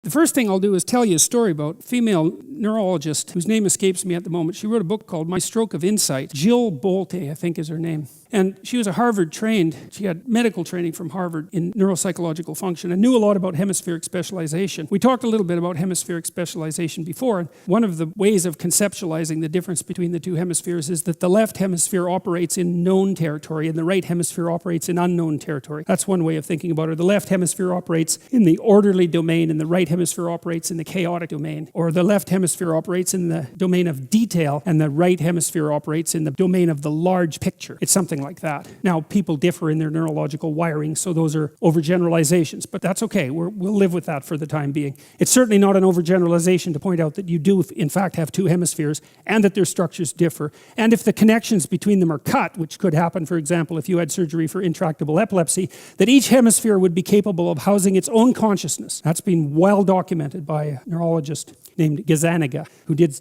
The first thing I'll do is tell you a story about a female neurologist whose name escapes me at the moment. She wrote a book called My Stroke of Insight. Jill Bolte, I think is her name. And she was a Harvard trained, she had medical training from Harvard in neuropsychological function and knew a lot about hemispheric specialization. We talked a little bit about hemispheric specialization before, and one of the ways of conceptualizing the difference between the two hemispheres is that the left hemisphere operates in known territory and the right hemisphere operates in unknown territory. That's one way of thinking about it. The left hemisphere operates in the orderly domain and the right hemisphere operates in the chaotic domain. Or the left hemisphere operates in the domain of detail and the right hemisphere operates in the domain of the large picture. It's something like that. Now, people differ in their neurological wiring, so those are overgeneralizations, but that's okay. We'll live with that for the time being. It's certainly not an overgeneralization to point out that you do, in fact, have two hemispheres and that their structures differ. And if the connections between them are cut, which could happen, for example, if you had surgery for intractable epilepsy, that each hemisphere would be capable of housing its own consciousness. That's been well documented by a neurologist named Gazzaniga,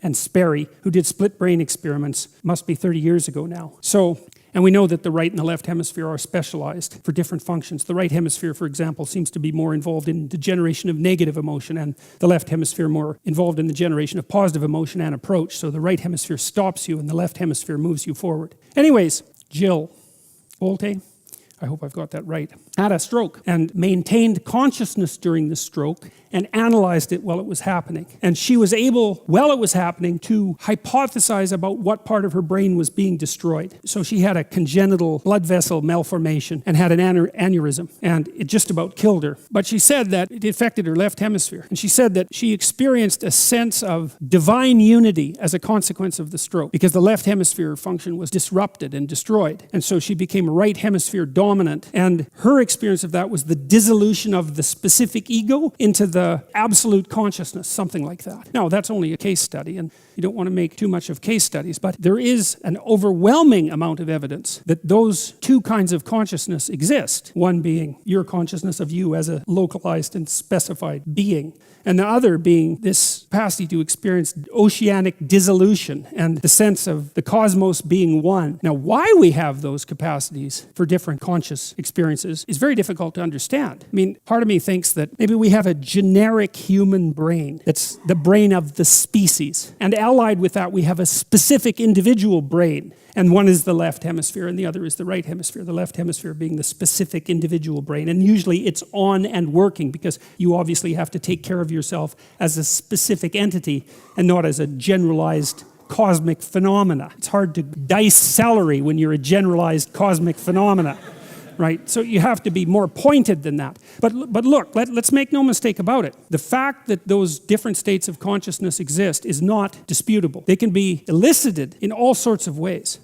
and Sperry, who did split brain experiments, must be 30 years ago now. And we know that the right and the left hemisphere are specialized for different functions. The right hemisphere, for example, seems to be more involved in the generation of negative emotion, and the left hemisphere more involved in the generation of positive emotion and approach. So the right hemisphere stops you and the left hemisphere moves you forward. Anyways, Jill Bolte, I hope I've got that right, had a stroke and maintained consciousness during the stroke and analyzed it while it was happening. And she was able, while it was happening, to hypothesize about what part of her brain was being destroyed. So she had a congenital blood vessel malformation and had an aneurysm, and it just about killed her. But she said that it affected her left hemisphere. And she said that she experienced a sense of divine unity as a consequence of the stroke because the left hemisphere function was disrupted and destroyed. And so she became right hemisphere dominant. And her experience of that was the dissolution of the specific ego into the absolute consciousness, something like that. Now, that's only a case study, and you don't want to make too much of case studies, but there is an overwhelming amount of evidence that those two kinds of consciousness exist. One being your consciousness of you as a localized and specified being, and the other being this capacity to experience oceanic dissolution and the sense of the cosmos being one. Now, why we have those capacities for different conscious experiences is very difficult to understand. I mean, part of me thinks that maybe we have a generic human brain that's the brain of the species, and allied with that we have a specific individual brain, and one is the left hemisphere and the other is the right hemisphere, the left hemisphere being the specific individual brain. And usually it's on and working because you obviously have to take care of yourself as a specific entity and not as a generalized cosmic phenomena. It's hard to dice celery when you're a generalized cosmic phenomena. Right? So you have to be more pointed than that. But look, let's make no mistake about it. The fact that those different states of consciousness exist is not disputable. They can be elicited in all sorts of ways.